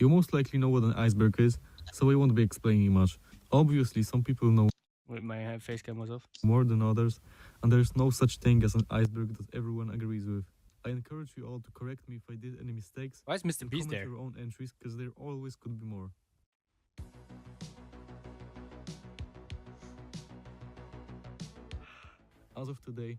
You most likely know what an iceberg is, so I won't be explaining much. Obviously, some people know Wait, my face cam was off. more than others, and there's no such thing as an iceberg that everyone agrees with. I encourage you all to correct me if I did any mistakes. Why is Mr. And Beast comment there? your own entries, because there always could be more. As of today,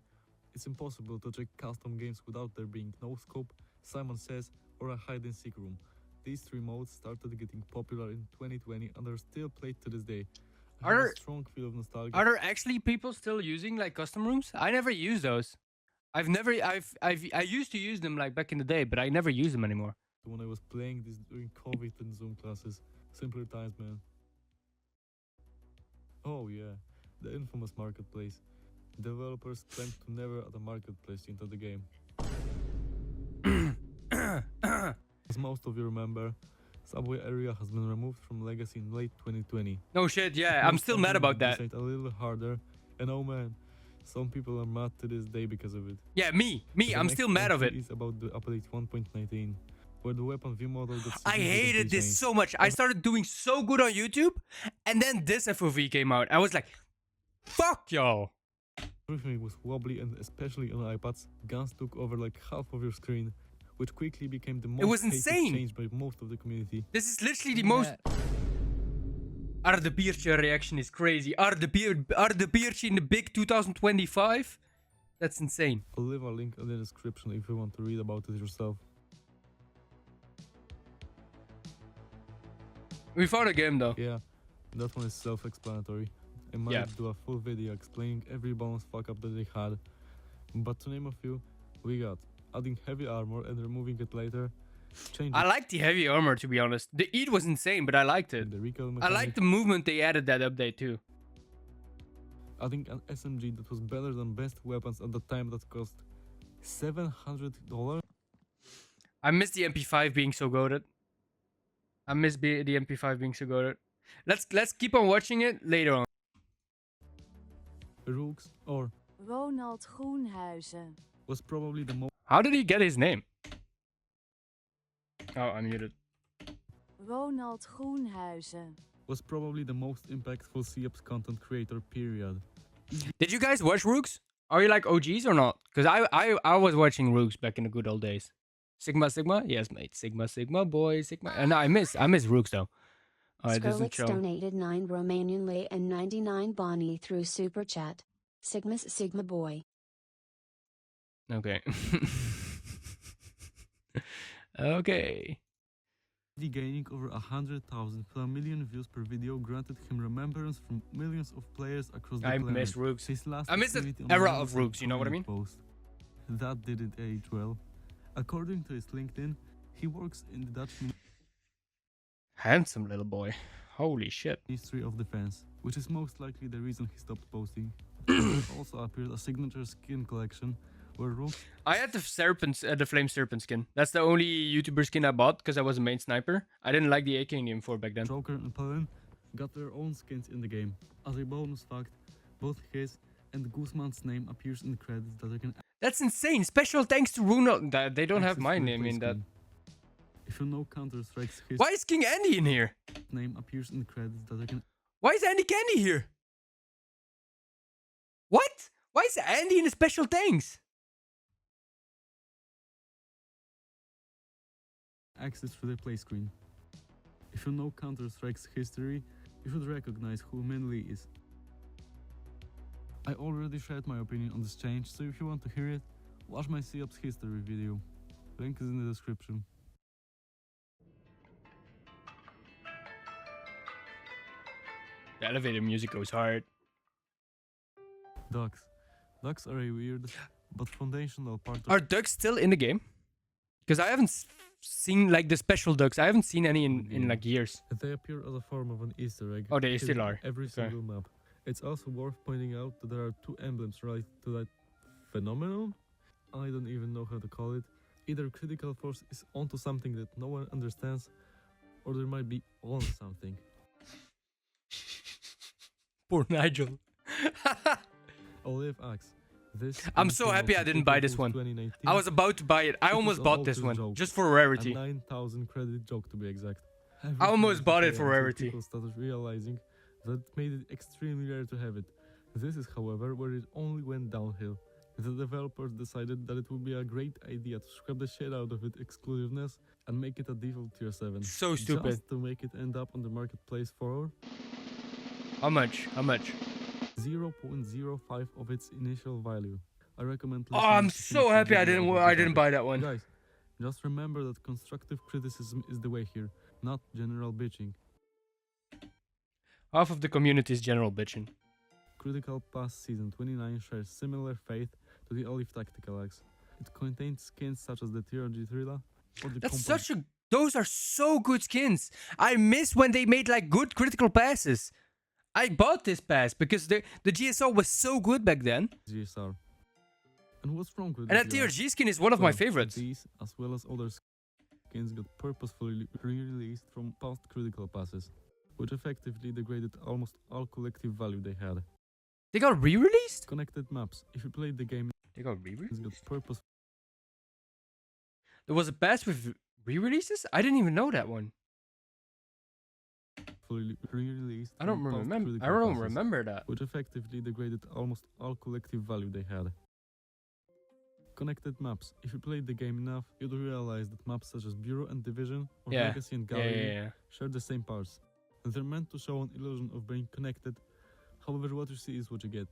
it's impossible to check custom games without there being no scope, Simon Says, or a hide and seek room. These three modes started getting popular in 2020 and are still played to this day. I have a strong feel of nostalgia. Are there actually people still using like custom rooms? I never use those. I used to use them like back in the day, but I never use them anymore. When I was playing this during COVID and Zoom classes, simpler times, man. Oh yeah, the infamous marketplace. Developers claimed to never add a marketplace into the game. As most of you remember, Subway area has been removed from Legacy in late 2020. No shit, yeah, I'm still mad about that. A little harder, and oh man, some people are mad to this day because of it. Yeah, me, I'm still mad of it. It's about the update 1.19, where the weapon view model gets I hated this so much. I started doing so good on YouTube, and then this FOV came out. I was like, fuck y'all. Everything was wobbly, and especially on iPads, guns took over like half of your screen, which quickly became the most hated change by most of the community. This is literally the most... Arde Biertje reaction is crazy. Arde Biertje in the big 2025? That's insane. I'll leave a link in the description if you want to read about it yourself. We found a game though. Yeah, that one is self-explanatory. I might do a full video explaining every bonus fuck up that they had. But to name a few, we got adding heavy armor and removing it later. I liked the heavy armor, to be honest. The eat was insane, but I liked it. I liked the movement they added that update too. Adding an SMG that was better than best weapons at the time that cost $700. I miss the MP5 being so goated. I miss the MP5 being so goated. Let's keep on watching it later on. Rooks or Ronald Groenhuizen was probably the most. How did he get his name? Oh, I'm muted. Ronald Groenhuizen was probably the most impactful COPS content creator, period. Did you guys watch Rooks? Are you like OGs or not? Because I was watching Rooks back in the good old days. Sigma? Yes, mate. Sigma, boy, Sigma. And I miss Rooks though. It doesn't show. Donated 9 Romanian lei and 99 Bonnie through Super Chat. Sigma boy. Okay. Okay. Gaining over 100,000 to 1 million views per video granted him remembrance from millions of players across the planet. I miss Rooks. I miss the activity era of Rooks, you know what I mean? That didn't age well. According to his LinkedIn, he works in the Dutch Handsome little boy. Holy shit. Ministry of Defense, which is most likely the reason he stopped posting. There also appeared a signature skin collection where Rooks... I had the Flame Serpent skin. That's the only YouTuber skin I bought because I was a main sniper. I didn't like the AK in the M4 back then. Joker and Paladin got their own skins in the game. As a bonus fact, both his and Guzman's name appears in the credits that I can... That's insane. Special thanks to Ronald. They don't have my name in that. If you know Counter-Strike's history... Why is King Andy in here? Name appears in the credits that I can... Why is Andy Candy here? What? Why is Andy in the special thanks? Access to the play screen. If you know Counter-Strike's history, you should recognize who Minley is. I already shared my opinion on this change, so if you want to hear it, watch my COPS history video. Link is in the description. The elevator music goes hard. Ducks. Ducks are a weird but foundational part of... Are ducks still in the game? Because I haven't seen like the special ducks. I haven't seen any in like years. They appear as a form of an Easter egg. Oh, they still are. Every single map. It's also worth pointing out that there are two emblems related to that phenomenon. I don't even know how to call it. Either Critical Force is onto something that no one understands, or there might be on something. Poor Nigel. Olive Axe. I'm so happy I didn't buy this one. I was about to buy it. I almost bought this one, just for rarity. A 9,000 credit joke to be exact. Everything almost was bought it okay for until rarity. People started realizing that it made it extremely rare to have it. This is, however, where it only went downhill. The developers decided that it would be a great idea to scrap the shit out of its exclusiveness and make it a default tier 7. So stupid. Just to make it end up on the marketplace for How much? How much? 0.05 of its initial value. I recommend Oh, listening I'm to so finish the happy I video didn't about the buy that one. Guys, just remember that constructive criticism is the way here, not general bitching. Half of the community is general bitching. Critical Pass Season 29 shares similar fate to the Olive Tactical Axe. It contains skins such as the TRG Thrilla or the That's Compound such a. Those are so good skins. I miss when they made like good critical passes. I bought this pass because the GSR was so good back then. GSR. And what's wrong with And that this, y'all? TRG skin is one of my So, favorites. These, as well as other skins, got purposefully re-released from past critical passes, which effectively degraded almost all collective value they had. They got re-released? Connected maps. If you played the game, They got it's re-released? got purposefully There was a pass with re-releases? I didn't even know that one. re-released. I don't from past remember. I critical don't passes, remember that. which effectively degraded almost all collective value they had. Connected maps. If you played the game enough, you'd realize that maps such as Bureau and Division, or Yeah. Legacy and Yeah, Gallery, yeah. share the same parts. They're meant to show an illusion of being connected. However, what you see is what you get.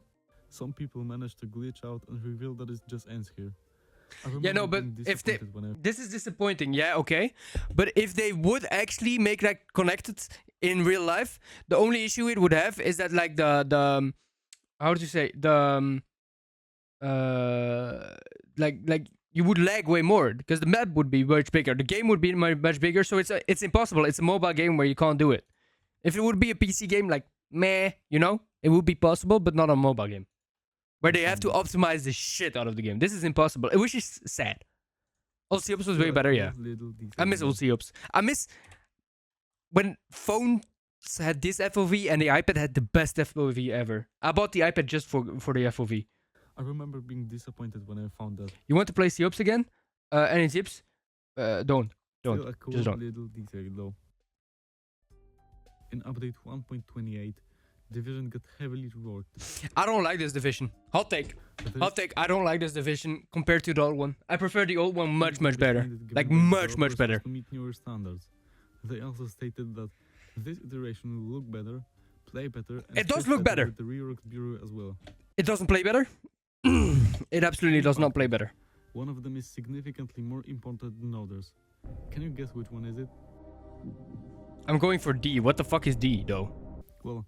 Some people manage to glitch out and reveal that it just ends here. I Yeah, no, remember but being if they- disappointed when I This is disappointing, yeah, okay. But if they would actually make that connected in real life, the only issue it would have is that like the how do you say like you would lag way more because the map would be much bigger, the game would be much bigger, so it's impossible. It's a mobile game where you can't do it. If it would be a PC game, like meh, you know, it would be possible, but not a mobile game where they have to optimize the shit out of the game. This is impossible, which is sad. Old Ops was way feel better, like yeah. those little details I miss that- old Ops. I miss when phones had this FOV and the iPad had the best FOV ever. I bought the iPad just for the FOV. I remember being disappointed when I found that. You want to play Ops again? Any tips? Don't. Still a cool Just don't. little detail though. In update 1.28, Division got heavily reworked. I don't like this division. Hot take. But there Hot is take. I don't like this division compared to the old one. I prefer the old one much something better. behind it, given Like that much developers better. has to meet newer standards. They also stated that this iteration will look better, play better, and It does fit look better. with the reworked Bureau as well. It doesn't play better. It absolutely does not play better. One of them is significantly more important than others. Can you guess which one is it? I'm going for D. What the fuck is D though? Well,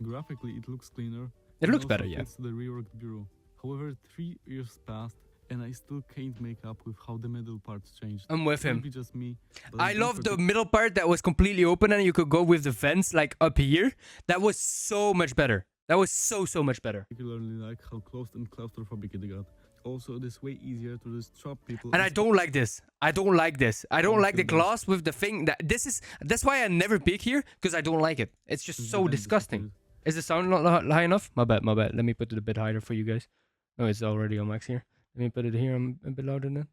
graphically it looks cleaner. It and looks also better, yeah. fits the reworked Bureau. However, 3 years passed, and I still can't make up with how the middle parts changed. I'm with him. Maybe just me. but I don't love the predict- middle part that was completely open and you could go with the vents like up here. That was so much better. That was so much better. particularly like how closed and claustrophobic it got. Also, it is way easier to just chop people. And I don't like this. I don't like this. I don't Don't like the feel bad. glass with the thing. That's why I never pick here because I don't like it. It's just Since so the vent disgusting. disappeared. Is the sound not high enough? My bad. Let me put it a bit higher for you guys. No, it's already on max here. Let me put it here a bit louder then.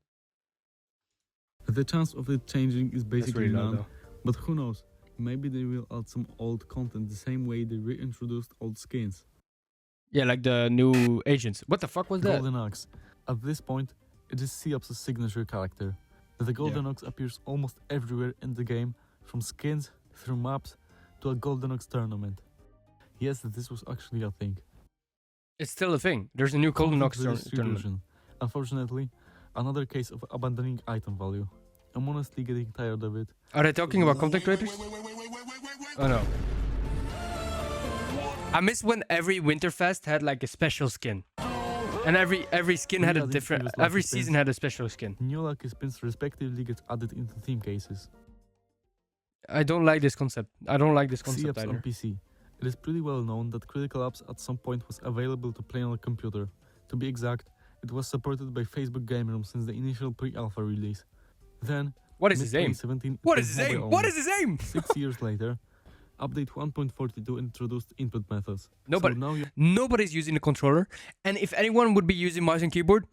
The chance of it changing is That's basically really loud none, though. but who knows? Maybe they will add some old content the same way they reintroduced old skins. Yeah, like the new agents. What the fuck was that? Golden Ox. At this point, it is Seop's signature character. The Golden Ox appears almost everywhere in the game, from skins, through maps, to a Golden Ox tournament. Yes, this was actually a thing. It's still a thing. There's a new Golden Ox Content tournament. redistribution. Unfortunately, another case of abandoning item value. I'm honestly getting tired of it. Are they talking about content creators? Oh no. I miss when every Winterfest had like a special skin. And every skin had a Adding different previous every lucky spins. season had a special skin. New lucky spins respectively get added into theme cases. I don't like this concept. I don't like this concept Seops on either. PC. It is pretty well known that Critical Ops at some point was available to play on a computer. To be exact, it was supported by Facebook Game Room since the initial pre-alpha release. Then, What is his aim? mid-2017, What it is was his aim? mobile What only. is his aim? 6 years later, update 1.42 introduced input methods. Nobody- So now you Nobody's using the controller. And if anyone would be using mouse and keyboard,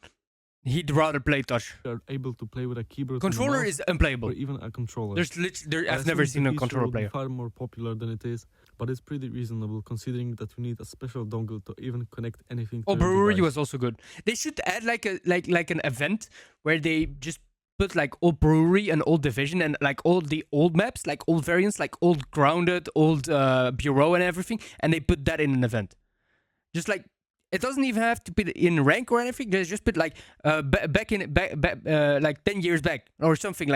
He'd rather play touch. are able to play with a keyboard and a Controller mouse, is unplayable. or even a controller. I've I never assume seen the a feature controller will be player. far more popular than it is, but it's pretty reasonable considering that you need a special dongle to even connect anything to Oh, your Brewery device. was also good. They should add like an event where they just put like old Brewery and old Division and like all the old maps, like old variants, like old Grounded, old Bureau and everything, and they put that in an event. Just like it doesn't even have to be in rank or anything. They just put like back like 10 years back or something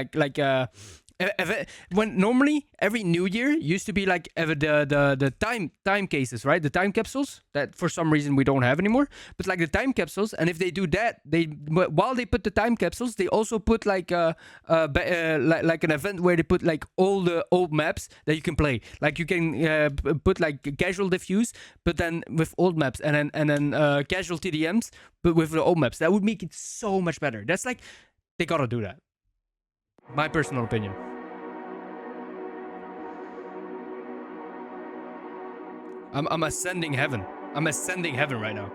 when normally every New Year used to be like the time cases, right? The time capsules that for some reason we don't have anymore. But like the time capsules, and if they do that, while they put the time capsules, they also put like like an event where they put like all the old maps that you can play. Like you can put like casual diffuse, but then with old maps, and then casual TDMs, but with the old maps. That would make it so much better. That's like they gotta do that. My personal opinion. I'm ascending heaven. I'm ascending heaven right now.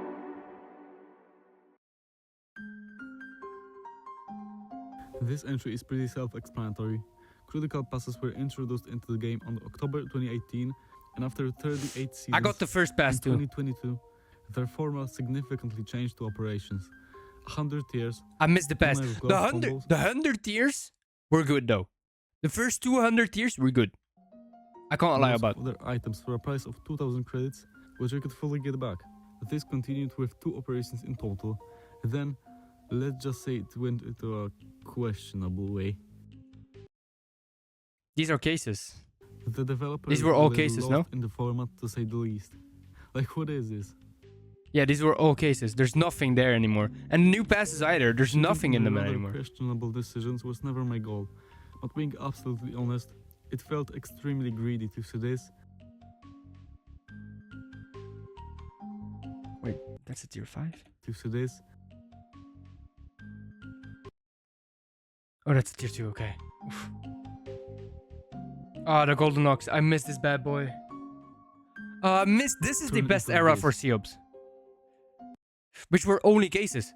This entry is pretty self-explanatory. Critical passes were introduced into the game on October 2018, and after 38 seasons, I got the first pass in too. 2022, their format significantly changed to operations. 100 tiers. I missed the pass. Email with The glove 100, combos. the 100 tiers were good though. The first 200 tiers were good. I can't lie Most about. other items for a price of 2,000 credits, which I could fully get back. This continued with 2 operations in total. Then, let's just say it went into a questionable way. These are cases. The developers These were all were cases, lost no? in the format, to say the least. Like, what is this? Yeah, these were all cases. There's nothing there anymore. And new passes either. There's nothing in them Rather anymore. Questionable decisions was never my goal. But being absolutely honest, it felt extremely greedy to see this. Wait, that's a tier 5? To see this. Oh, that's a tier 2, okay. Oof. Ah, the Golden Ox. I missed this bad boy. I missed. This is the Turn best into era this. for Seops. Which were only cases.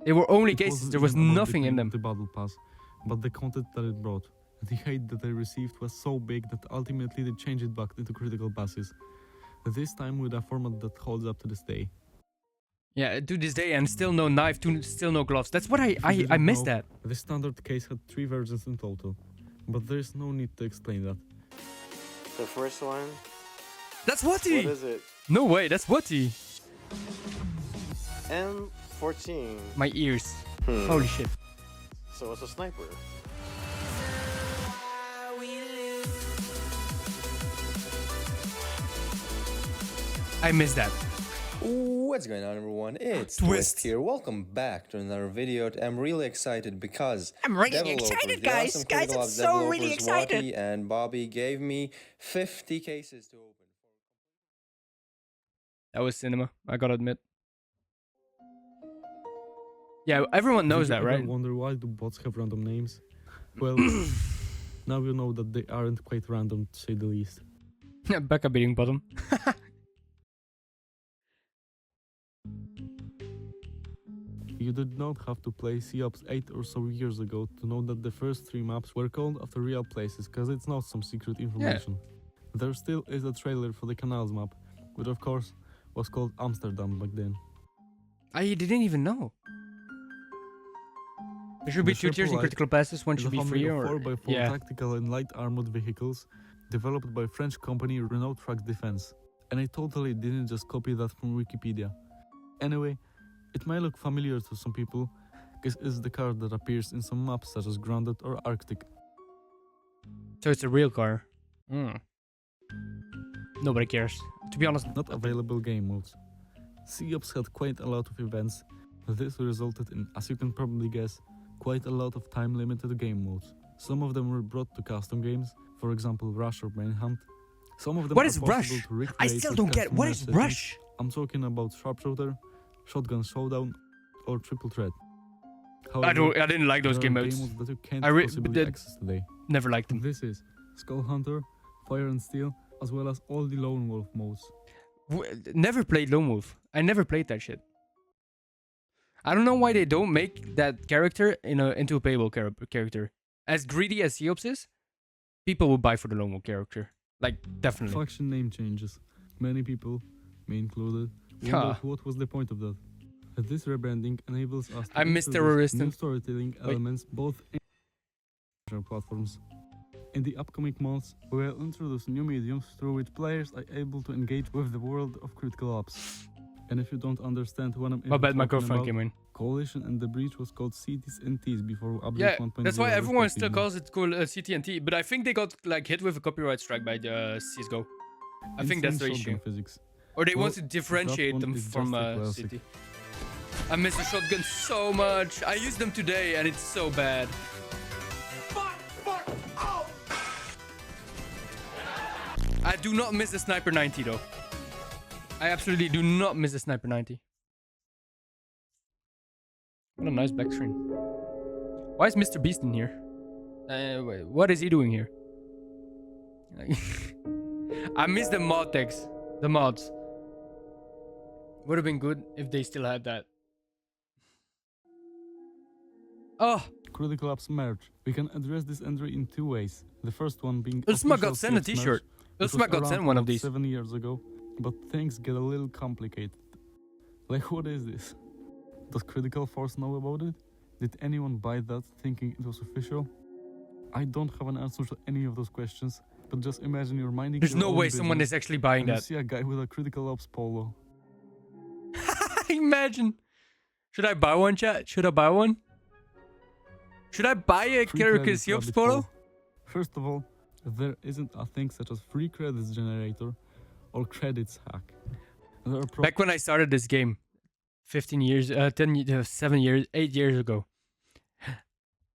They were only It cases. wasn't There was even about nothing in the them. The battle pass, but the content that it brought. The hate that I received was so big that ultimately they changed it back into critical passes. This time with a format that holds up to this day. Yeah, to this day, and still no knife, still no gloves. That's what If you I didn't missed know, that. The standard case had 3 versions in total, but there's no need to explain that. The first one, That's what Watty! is it? No way, that's Watty! M14. My ears. Hmm. Holy shit. So it's a sniper. I missed that. What's going on, everyone? It's Twist. Twist here. Welcome back to another video. I'm really excited because I'm really developers, excited, the guys. awesome Guys, Critical I'm Ops so really developers, excited. Watty and Bobby gave me 50 cases to open. That was cinema, I gotta admit. Yeah, everyone knows Did you that, ever right? wonder why do bots have random names? Well, now you know that they aren't quite random, to say the least. Becca beating bottom. You did not have to play Seops 8 or so years ago to know that the first 3 maps were called after real places, cause it's not some secret information. There still is a trailer for the Canals map, which of course was called Amsterdam back then. I didn't even know. There should be The 2 tiers in Triple critical passes, one It's should a be family free of or... 4x4 Yeah. tactical and light armored vehicles developed by French company Renault Trucks Defense. And I totally didn't just copy that from Wikipedia. Anyway, it might look familiar to some people, because it's the car that appears in some maps such as Grounded or Arctic. So it's a real car. Nobody cares. To be honest, Not available game modes. Seops had quite a lot of events. This resulted in, as you can probably guess, quite a lot of time-limited game modes. Some of them were brought to custom games, for example Rush or Manhunt. Some of them What are is possible Rush? to recreate I still with don't get what is customized settings. Rush. I'm talking about Sharpshooter, Shotgun Showdown, or Triple Threat. I didn't like those there game are modes. that you can't I re- possibly the- access today. Never liked them. This is Skull Hunter, Fire and Steel, as well as all the Lone Wolf modes. Never played Lone Wolf. I never played that shit. I don't know why they don't make that character into a playable character. As greedy as Seops is, people would buy for the lone wolf character. Like, definitely. Faction name changes. Many people, me included, wondered what was the point of that. This rebranding enables us to I miss introduce terrorist. new storytelling elements both in platforms. In the upcoming months, we will introduce new mediums through which players are able to engage with the world of critical ops. And if you don't understand what I'm My bad, my talking girlfriend about, came in. Coalition and the Breach was called CTs and Ts before update Yeah, 1.0. that's why everyone still respectively. calls it called CT&T. But I think they got like hit with a copyright strike by the CSGO. I think that's the Insane issue. shotgun physics. Or they Well, want to differentiate that them one is from just a classic. City. I miss the shotgun so much. I used them today and it's so bad. I do not miss the Sniper 90 though. I absolutely do not miss the Sniper 90. What a nice back screen. Why is Mr. Beast in here? Wait, what is he doing here? I miss the mod text. The mods. Would have been good if they still had that. Oh, Critical Ops merge. We can address this entry in two ways. The first one being Ulsma official got sent a CX t-shirt. merge, which Ulsma was got sent around one of about these. 7 years ago, but things get a little complicated. Like, what is this? Does Critical Force know about it? Did anyone buy that thinking it was official? I don't have an answer to any of those questions, but just imagine you're minding There's your no own way someone business is actually buying and you that. see a guy with a Critical Ops polo. Imagine. Should I buy one, chat? Should I buy one? Should I buy a Free character credits Siops rabbit polo? hole. First of all, there isn't a thing such as free credits generator or credits hack. There are Back when I started this game, 15 years, 7 years, 8 years ago,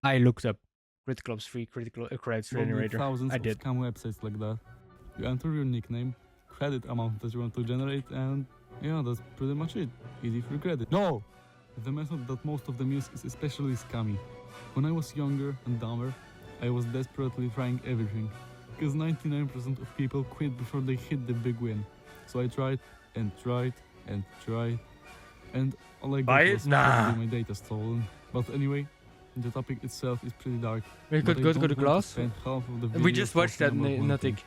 I looked up Critical Ops free critical credits probably generator. thousands I of did. scam websites like that. You enter your nickname, credit amount that you want to generate, and yeah, that's pretty much it. Easy free credit. No! The method that most of them use is especially scammy. When I was younger and dumber, I was desperately trying everything, because 99% of people quit before they hit the big win. So I tried and tried and tried, and all I Buy got it? was Nah. probably my data stolen. But anyway, the topic itself is pretty dark. We but could I go to don't the want class. spend half of the We video just watched that, talking about one nothing. thing.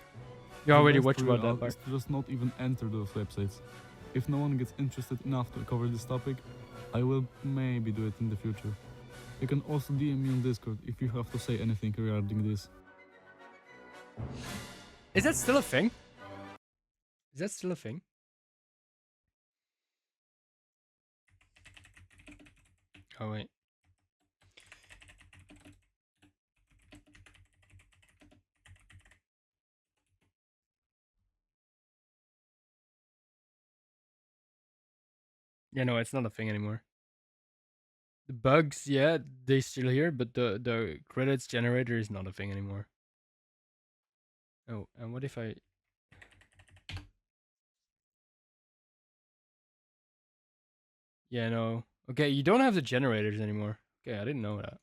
You The already best watched way about that out part. is to just not even enter those websites. If no one gets interested enough to cover this topic, I will maybe do it in the future. You can also DM me on Discord if you have to say anything regarding this. Is that still a thing? Is that still a thing? Oh wait. Yeah, no, it's not a thing anymore. The bugs, yeah, they still here, but the credits generator is not a thing anymore. Oh, and what if I... Yeah, no. Okay, you don't have the generators anymore. Okay, I didn't know that.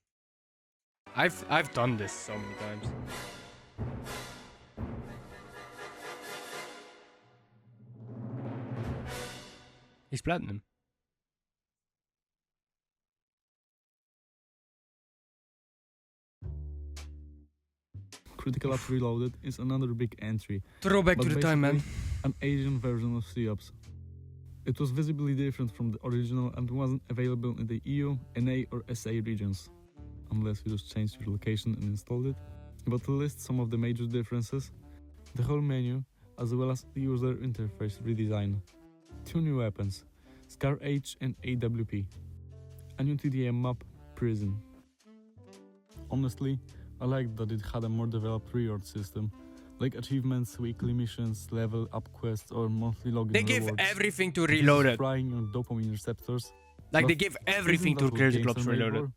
I've done this so many times. He's platinum. Critical Ops Reloaded is another big entry, Throwback but to the time, man. basically an Asian version of COPS. It was visibly different from the original and wasn't available in the EU, NA or SA regions, unless you just changed your location and installed it. But to list some of the major differences, the whole menu, as well as the user interface redesign. 2 new weapons, Scar H and AWP. A new TDM map, Prison. Honestly, I liked that it had a more developed reward system, like achievements, weekly missions, level up quests, or monthly login They give rewards. everything to This is Reloaded. frying your dopamine receptors. Like, but they give everything isn't to that what Critical games Ops are made Reloaded.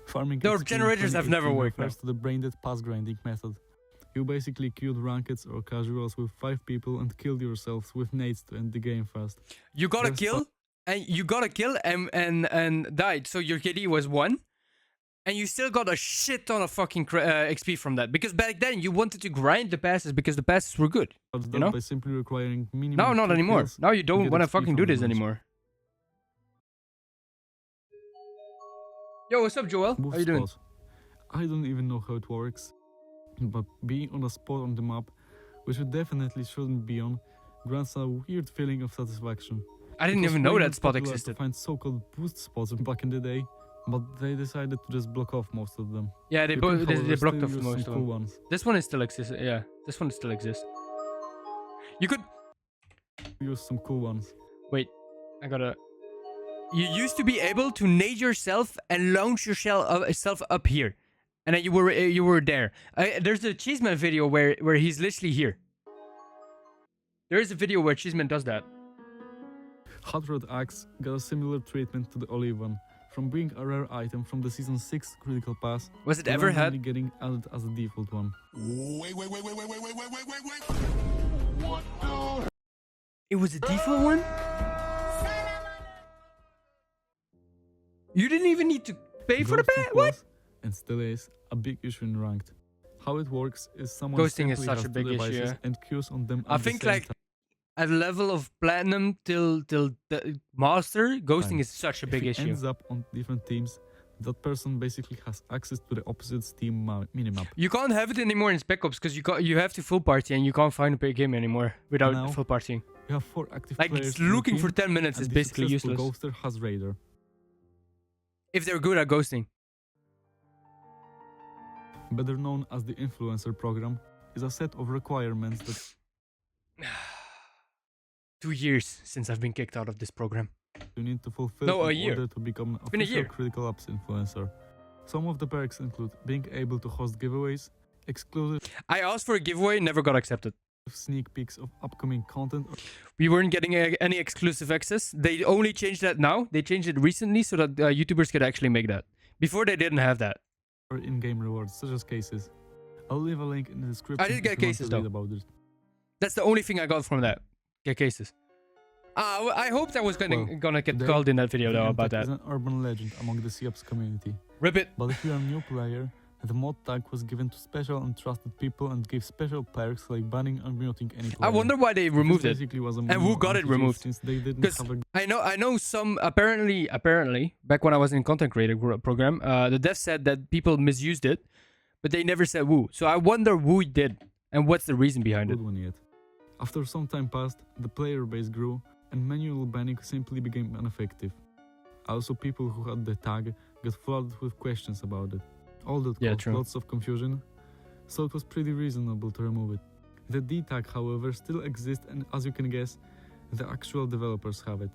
for? Farming Their XP in generators have never 2018 worked now. refers to the brain-dead pass grinding method. You basically killed rankeds or casuals with 5 people and killed yourselves with nades to end the game fast. You got a There's kill, and you got a kill and died. So your KD was 1, And you still got a shit ton of fucking XP from that. Because back then you wanted to grind the passes because the passes were good. That's You done know? by simply requiring minimum No, not 2 anymore. kills Now you to don't get want to XP fucking from do the this match. anymore. Yo, what's up, Joel? Move How you doing? spot. I don't even know how it works, but being on a spot on the map, which you definitely shouldn't be on, grants a weird feeling of satisfaction. I didn't It was even know way that more spot popular existed. to find so-called boost spots back in the day, but they decided to just block off most of them. Yeah, they You can, they however, blocked still off use most some of cool them. ones. This one is still exists. Yeah, this one still exists. You could Use some cool ones. wait. I gotta. You used to be able to nade yourself and launch yourself up here, and then you were there. There's a Cheeseman video where he's literally here. There is a video where Cheeseman does that. Hot Rod Axe got a similar treatment to the Olive one, from being a rare item from the Season 6 Critical Pass, Was it to ever randomly had? getting added as a default one. It was a default one? You didn't even need to pay for the Ghosting pay? What? was, and still is, a big issue in Ranked. How it works is someone Ghosting is simply such has a two big issue, devices yeah. and queues on them I at the think same like time. at level of platinum till the master, ghosting Time. is such a If big he issue. ends up on different teams, that person basically has access to the opposite team minimap. You can't have it anymore in Spec Ops because you have to full party and you can't find a big game anymore without Now, full partying. You have 4 active Like players it's in your looking for team, 10 minutes and is the basically successful useless. ghoster has Raider. If they're good at ghosting. Better known as the Influencer Program, is a set of requirements that 2 years since I've been kicked out of this program. you need to fulfill No, a in year. order to become an been a official year. Critical Ops influencer. Some of the perks include being able to host giveaways, exclusive I asked for a giveaway, never got accepted. sneak peeks of upcoming content, We weren't getting any exclusive access. They only changed that now. They changed it recently so that YouTubers could actually make that. Before they didn't have that. or in-game rewards, such as cases. I'll leave a link in the description I did get if you want cases, to read though. about it. That's the only thing I got from that. Get cases. I hoped I was gonna get today, called in that video The though about N-Tech that. is an urban legend among the COPS community. Rip it. But if you're a new player, the mod tag was given to special and trusted people and gave special perks like banning and muting any player. I wonder why they removed This it. basically was a And who manual got it RPG removed? Since they didn't 'Cause have a I know some apparently back when I was in content creator program, the dev said that people misused it, but they never said who. So I wonder who did and what's the reason behind it. good one yet. After some time passed, the player base grew and manual banning simply became ineffective. Also, people who had the tag got flooded with questions about it. All that Yeah, caused true. lots of confusion, so it was pretty reasonable to remove it. The D tag, however, still exists, and as you can guess, the actual developers have it.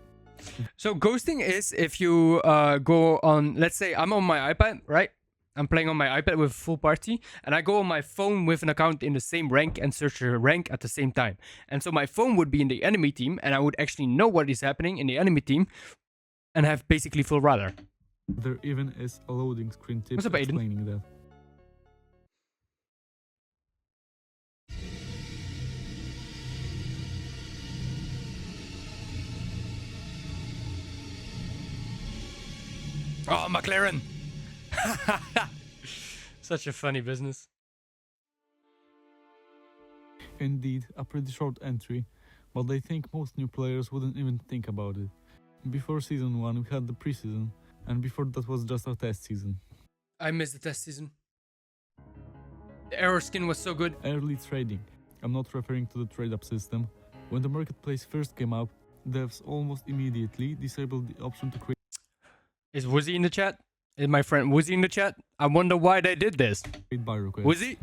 So ghosting is if you go on, let's say I'm on my iPad, right? I'm playing on my iPad with full party, and I go on my phone with an account in the same rank and search a rank at the same time. And so my phone would be in the enemy team, and I would actually know what is happening in the enemy team, and have basically full radar. There even is a loading screen tip What's up, Aiden? explaining that. Oh, McLaren! Such a funny business. Indeed, a pretty short entry, but I think most new players wouldn't even think about it. Before Season 1 we had the preseason, and before that was just a test season. I missed the test season. The error skin was so good. Early trading. I'm not referring to the trade-up system. When the marketplace first came out, devs almost immediately disabled the option to create Is Woozy in the chat? Is my friend Woozy in the chat? I wonder why they did this. buy requests. Woozy?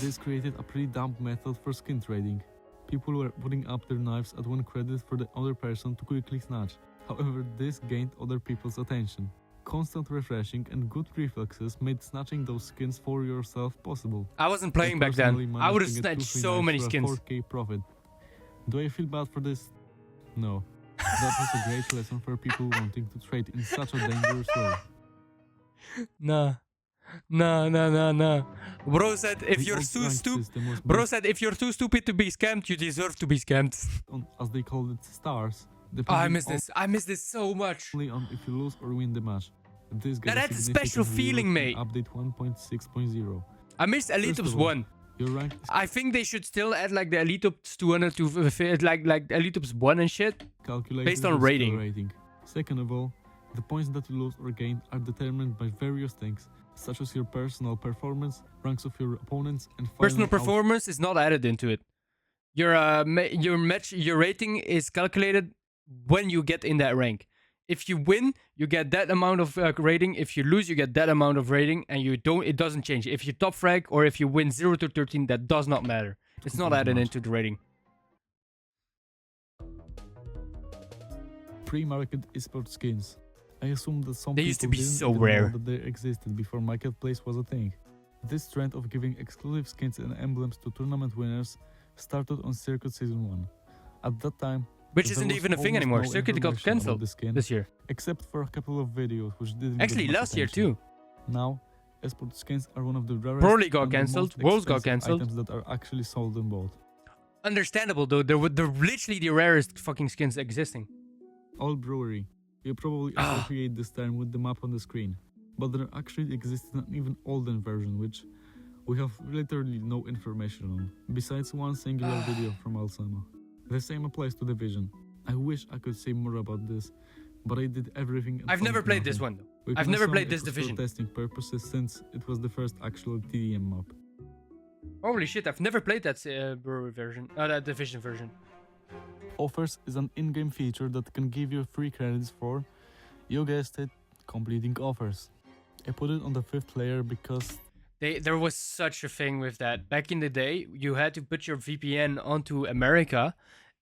This created a pretty dumb method for skin trading. People were putting up their knives at one credit for the other person to quickly snatch. However, this gained other people's attention. Constant refreshing and good reflexes made snatching those skins for yourself possible. I wasn't playing I back personally then. I would have managed to get snatched 2 free so knives many for a skins. 4K profit. Do I feel bad for this? No. That was a great lesson for people wanting to trade in such a dangerous way. Nah. Nah. Bro said if The you're old too rank stupid. system was Bro based said if you're too stupid to be scammed, you deserve to be scammed. on, as they called it, stars. Oh, I depending miss this. I miss this so much. only on if you lose or win the match. This Now got a that's a special significant feeling, rework in mate. Update 1.6.0. I missed First Elite of Ops all, 1. your rank is I think they should still add like the Elite Ops 200 to like Elite Ops 1 and shit. calculated based on with skill rating. Second of all, the points that you lose or gain are determined by various things, such as your personal performance, ranks of your opponents, and Personal final performance is not added into it. Your rating is calculated when you get in that rank. If you win, you get that amount of rating. If you lose, you get that amount of rating, and it doesn't change. If you top frag or if you win 0 to 13, that does not matter. It's not added into the rating. pre-market esports skins. I assume that some They people used to be didn't so even know rare. that they existed before marketplace was a thing. This trend of giving exclusive skins and emblems to tournament winners started on Circuit Season 1. At that time, Which there isn't was even a thing almost anymore. no Circuit got information about cancelled the skin, this year. except for a couple of videos which didn't get Actually, much last year attention. too. Now, esports skins are one of the rarest Pro League got and the cancelled, most Worlds got expensive cancelled. items that are actually sold in both. Understandable though. They're literally the rarest fucking skins existing. All brewery. You probably associate this term with the map on the screen, but there actually exists an even older version which we have literally no information on, besides one singular video from Alsama. The same applies to Division. I wish I could say more about this, but I did everything. and I've never found played this nothing. one though. We I've can never assume played it this was for Division. testing purposes since it was the first actual TDM map. Holy shit! I've never played that brewery version. That Division version. Offers is an in-game feature that can give you free credits for, you guessed it, completing offers. I put it on the 5th layer because There was such a thing with that. Back in the day, you had to put your VPN onto America,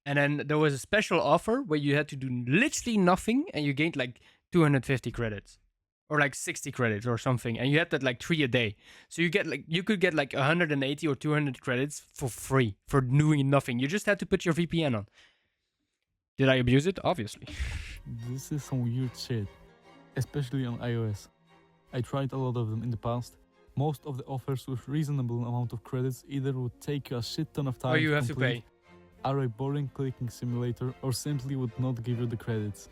and then there was a special offer where you had to do literally nothing, and you gained like 250 credits, or like 60 credits or something, and you had that like 3 a day. So you could get like 180 or 200 credits for free for doing nothing. You just had to put your VPN on. Did I abuse it? Obviously. this is some weird shit, especially on iOS. I tried a lot of them in the past. Most of the offers with reasonable amount of credits either would take you a shit ton of time Or you have to complete, pay. are a boring clicking simulator, or simply would not give you the credits.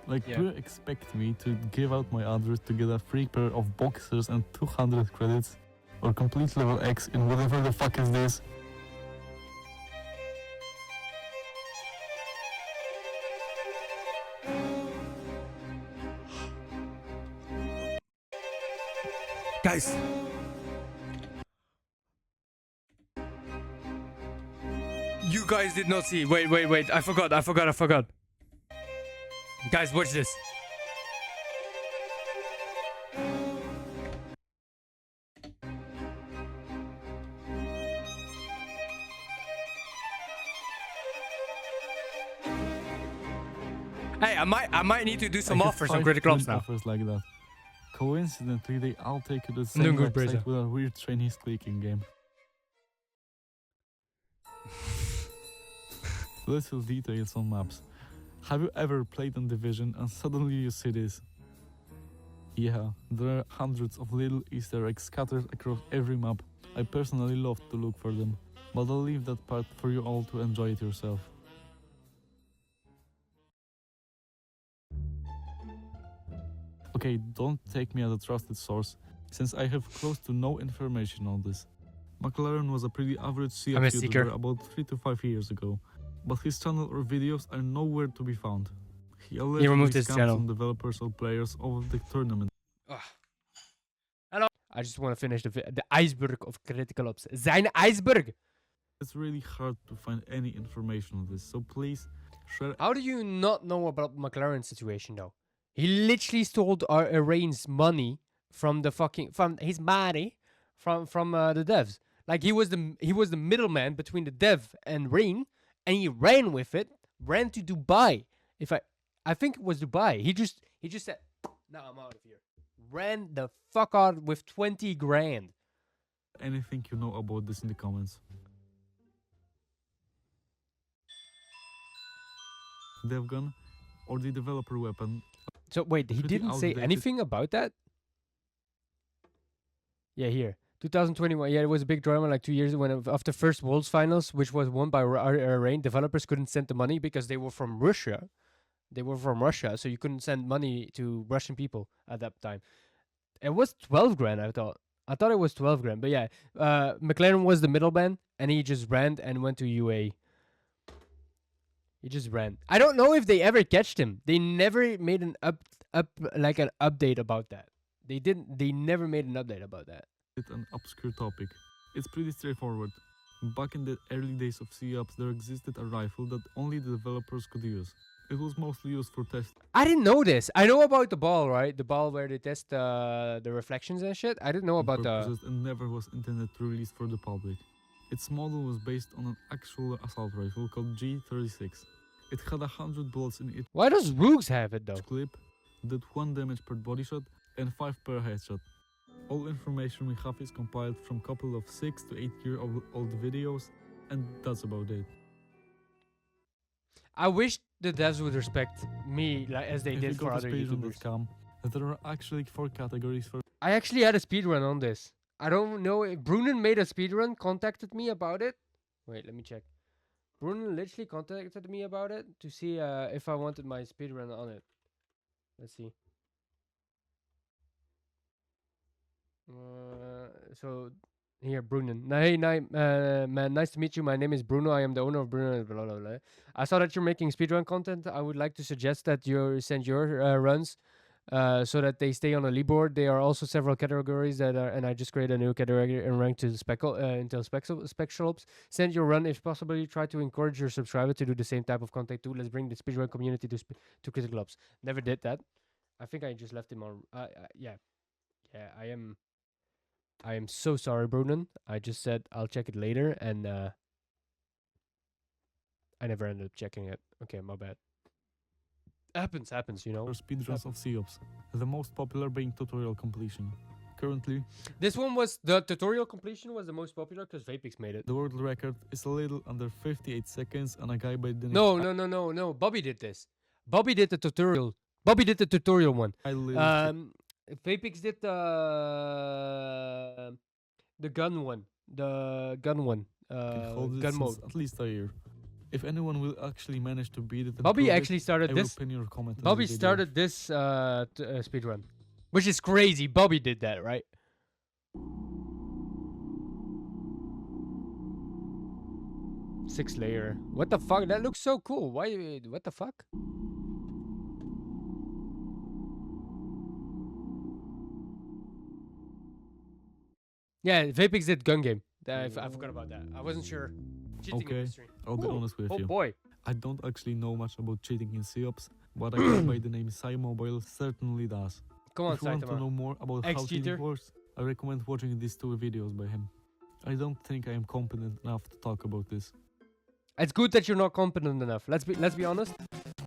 Like, Yeah. do you expect me to give out my address to get a free pair of boxers and 200 credits? Or complete level X in whatever the fuck is this? Guys. You guys did not see. Wait. I forgot. Guys, watch this. Hey, I might need to do some I have offers on 5 Critical Ops twin now. offers like that. Coincidentally, they all take you to the I'm doing same good, website Breza. with a weird Chinese clicking game. Little details on maps. Have you ever played on Division and suddenly you see this? Yeah, there are hundreds of little Easter eggs scattered across every map. I personally love to look for them, but I'll leave that part for you all to enjoy it yourself. Okay, don't take me as a trusted source, since I have close to no information on this. McLaren was a pretty average I'm a CF seeker. YouTuber about 3 to 5 years ago, but his channel or videos are nowhere to be found. He allegedly removed his scammed channel. some developers or players over the tournament. Hello. I just want to finish the iceberg of Critical Ops. Zijn iceberg. It's really hard to find any information on this, so please share. How do you not know about McLaren's situation though? He literally stole Rain's money from his money from the devs. Like he was the middleman between the dev and Rain, and he ran with it, ran to Dubai. I think it was Dubai. He just said, "No, I'm out of here." Ran the fuck out with 20 grand. Anything you know about this in the comments. DevGun or the developer weapon. So wait, he Pretty didn't say outdated. anything about that? Yeah, here. 2021. Yeah, it was a big drama like 2 years when after first Worlds finals, which was won by Rain, developers couldn't send the money because they were from Russia. They were from Russia, so you couldn't send money to Russian people at that time. It was 12 grand, I thought. I thought it was 12 grand, but yeah, McLaren was the middleman, and he just ran and went to UA. He just ran. I don't know if they ever catched him. They never made an an update about that. They didn't. They never made an update about that. It's an obscure topic. It's pretty straightforward. Back in the early days of C-Ops, there existed a rifle that only the developers could use. It was mostly used for testing I didn't know this. I know about the ball, right? The ball where they test the reflections and shit. I didn't know about the. purposes and never was intended to release for the public. Its model was based on an actual assault rifle called G36. It had 100 bullets in each Why does Rooks have it though? clip, did 1 damage per body shot and 5 per headshot. All information we have is compiled from a couple of 6 to 8 year old videos, and that's about it. I wish the devs would respect me like as they If did you for go to other YouTubers. speedrun.com, there are actually 4 categories for I actually had a speedrun on this. I don't know if Brunen made a speedrun, contacted me about it. Wait, let me check. Brunen literally contacted me about it to see if I wanted my speedrun on it. Let's see. So here, Brunen. Hey, man, nice to meet you. My name is Bruno. I am the owner of Bruno. Blah, blah, blah. I saw that you're making speedrun content. I would like to suggest that you send your runs so that they stay on a leaderboard. There are also several categories that are, and I just created a new category and ranked to until Spectralopes. Send your run if possible. Try to encourage your subscriber to do the same type of content too. Let's bring the speedrun community to Critical Ops. Never did that. I think I just left him on. Yeah. I am so sorry, Brunen. I just said I'll check it later, and I never ended up checking it. Okay, my bad. Happens, you know. speedruns of C-Ops, the most popular being tutorial completion. Currently, This one was the tutorial completion was the most popular because Vapix made it. the world record is a little under 58 seconds, and a guy by the name No. Bobby did this. Bobby did the tutorial. Bobby did the tutorial one. Vapix did the gun one. The gun one. hold it Gun since mode. at least a year. If anyone will actually manage to beat it, and Bobby prove it, actually started I this. will pin your comment. on Bobby the video. started this speed run, which is crazy. Bobby did that, right? Six layer. What the fuck? That looks so cool. Why? What the fuck? Yeah, Vapix did gun game. I forgot about that. I wasn't sure. Cheating Okay, industry. I'll be Ooh, honest with oh you. boy. I don't actually know much about cheating in C-Ops, but a guy by the name Mobile certainly does. Come on, If you want to Saitama. know more about how Ex-cheater. cheating works, I recommend watching these 2 videos by him. I don't think I am competent enough to talk about this. It's good that you're not competent enough. Let's be honest.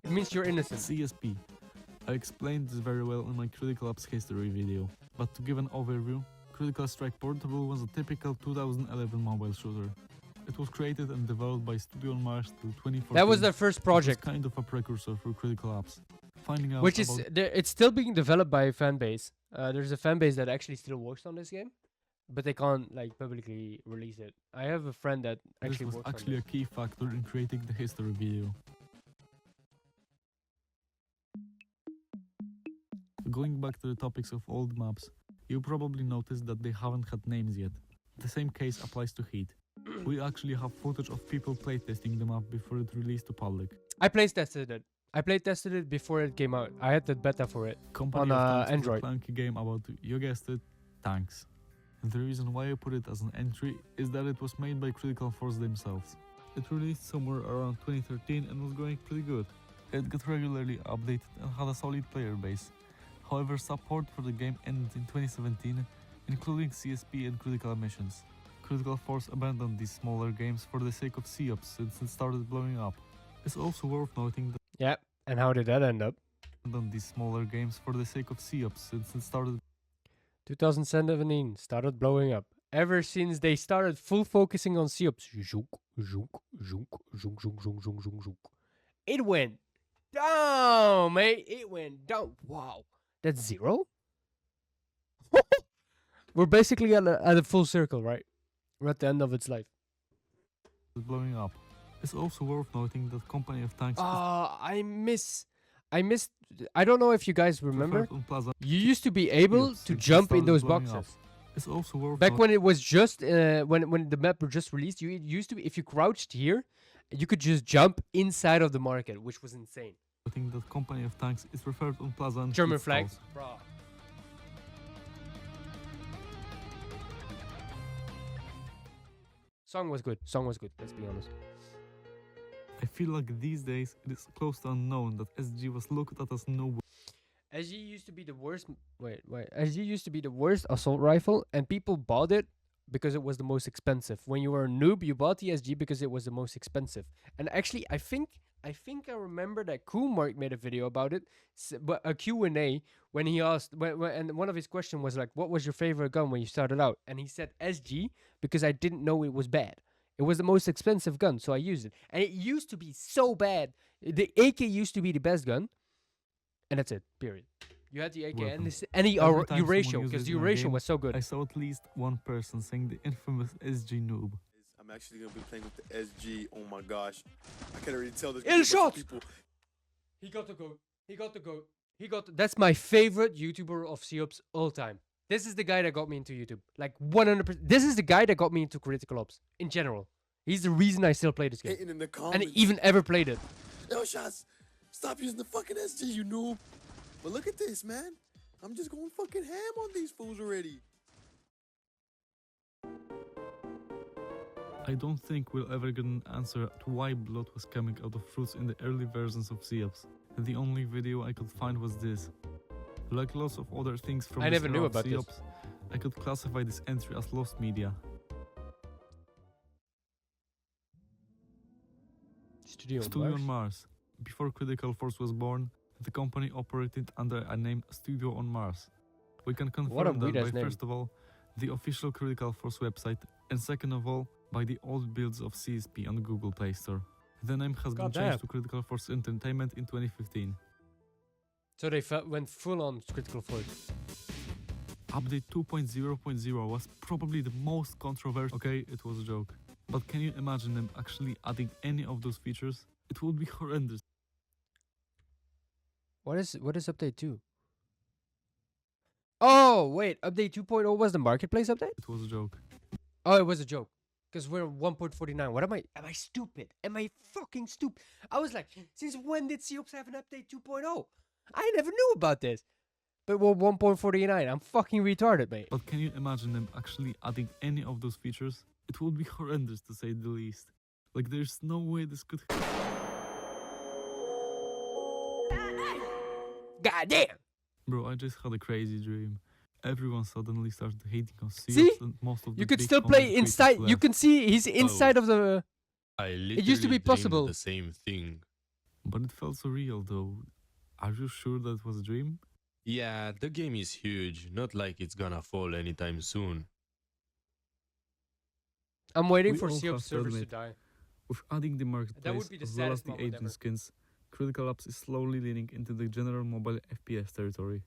It means you're innocent. CSP. I explained this very well in my Critical Ops history video, but to give an overview, Critical Strike Portable was a typical 2011 mobile shooter. It was created and developed by Studio on Mars till 2014. That was their first It was project, kind of a precursor for Critical Ops. Finding out which is about it's still being developed by a fan base. There's a fan base that actually still works on this game, but they can't like publicly release it. I have a friend that this actually was works actually on a key factor in creating the history video. Going back to the topics of old maps, you probably noticed that they haven't had names yet. The same case applies to Heat. We actually have footage of people playtesting the map before it released to public. I playtested it. I playtested it before it came out. I had the beta for it. Company On, of Tanks was Android. a clunky game about, you guessed it, tanks. The reason why I put it as an entry is that it was made by Critical Force themselves. It released somewhere around 2013 and was going pretty good. It got regularly updated and had a solid player base. However, support for the game ended in 2017, including CSP and critical missions. Critical Force abandoned these smaller games for the sake of C-Ops since it started blowing up. It's also worth noting that Yeah. And how did that end up? abandoned these smaller games for the sake of C-Ops since it started 2017 started blowing up. Ever since they started full focusing on C-Ops. It went down, mate. It went down. Wow. That's 0? We're basically at a full circle, right? We're at the end of its life. blowing up. It's also worth noting that Company of Tanks is I I missed. I don't know if you guys remember. Preferred on Plaza You used to be able Yes, to it jump in started those blowing boxes. up. It's also worth Back when it was just when the map were just released, you used to be, if you crouched here, you could just jump inside of the market, which was insane. noting that Company of Tanks is referred on Plaza and German its flag. stalls. Bro. Song was good. Song was good. Let's be honest. I feel like these days it is close to unknown that SG was looked at as noble. SG used to be the worst. Wait. SG used to be the worst assault rifle, and people bought it because it was the most expensive. When you were a noob, you bought the SG because it was the most expensive. And actually, I think I remember that Coolmark made a video about it, but a Q&A when he asked, and one of his questions was like, "What was your favorite gun when you started out?" And he said SG because I didn't know it was bad. It was the most expensive gun, so I used it. And it used to be so bad. The AK used to be the best gun, and that's it. Period. You had the AK Weapon. and the Every time someone ratio, uses because the it in a ratio game, was so good. I saw at least one person saying the infamous SG noob. I'm actually gonna be playing with the SG. Oh my gosh, I can already tell this. Il shot! He got the goat. He got the goat. That's my favorite YouTuber of COPS all time. This is the guy that got me into YouTube. Like 100%. This is the guy that got me into Critical Ops in general. He's the reason I still play this game. Hating in the And comments. even ever played it. Yo, shots. Stop using the fucking SG, you noob. But look at this, man. I'm just going fucking ham on these fools already. I don't think we'll ever get an answer to why blood was coming out of fruits in the early versions of COPS. The only video I could find was this. Like lots of other things from I this never era knew of about this. COPS, I could classify this entry as lost media. Studio on Mars. Before Critical Force was born, the company operated under a name Studio on Mars. We can What a confirm that weird-ass by name. first of all, the official Critical Force website, and second of all, by the old builds of CSP on Google Play Store. The name has been Goddamn. changed to Critical Force Entertainment in 2015. So they went full on Critical Force. Update 2.0.0 was probably the most controversial. Okay, it was a joke. But can you imagine them actually adding any of those features? It would be horrendous. What is update 2? Oh, wait. Update 2.0 was the marketplace update? It was a joke. Oh, it was a joke. Because we're 1.49. What am I? Am I stupid? Am I fucking stupid? I was like, since when did COPS have an update 2.0? I never knew about this. But we're 1.49. I'm fucking retarded, mate. But can you imagine them actually adding any of those features? It would be horrendous to say the least. Like there's no way this could. Goddamn. Bro, I just had a crazy dream. Everyone suddenly started hating on COPS See? and most of the You could big still content play creators inside. You left. can see he's inside of the. I It used to be literally dreamed possible. the same thing. But it felt so real though. Are you sure that was a dream? Yeah, the game is huge. Not like it's gonna fall anytime soon. I'm waiting We for all COPS have to servers to admit, die. With adding the marketplace would be the as well as saddest the moment agent ever. skins, Critical Ops is slowly leaning into the general mobile FPS territory.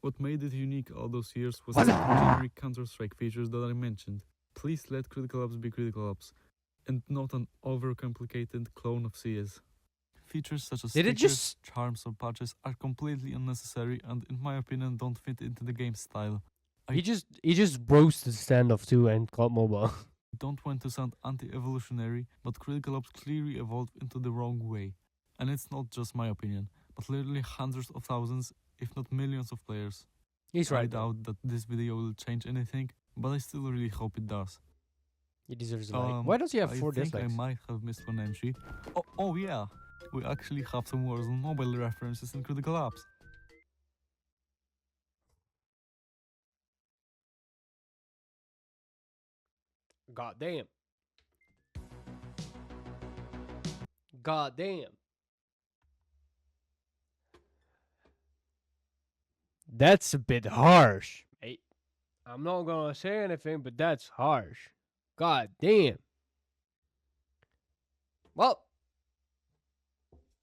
What made it unique all those years was the generic Counter-Strike features that I mentioned. Please let Critical Ops be Critical Ops, and not an overcomplicated clone of CS. Features such as Did it stickers, just- charms, or patches are completely unnecessary and, in my opinion, don't fit into the game's style. He just roasted standoff too and called mobile. Don't want to sound anti-evolutionary, but Critical Ops clearly evolved into the wrong way. And it's not just my opinion, but literally hundreds of thousands, if not millions of players. He's I right. though. doubt that this video will change anything, but I still really hope it does. He deserves a like. Why does he have I 4 think dislikes? I might have missed one entry. Oh yeah, we actually have some Warzone mobile references in Critical Ops. God damn. God damn. That's a bit harsh, mate. I'm not gonna say anything, but that's harsh. God damn. Well,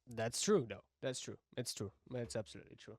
that's true, though. That's true. It's true. It's absolutely true.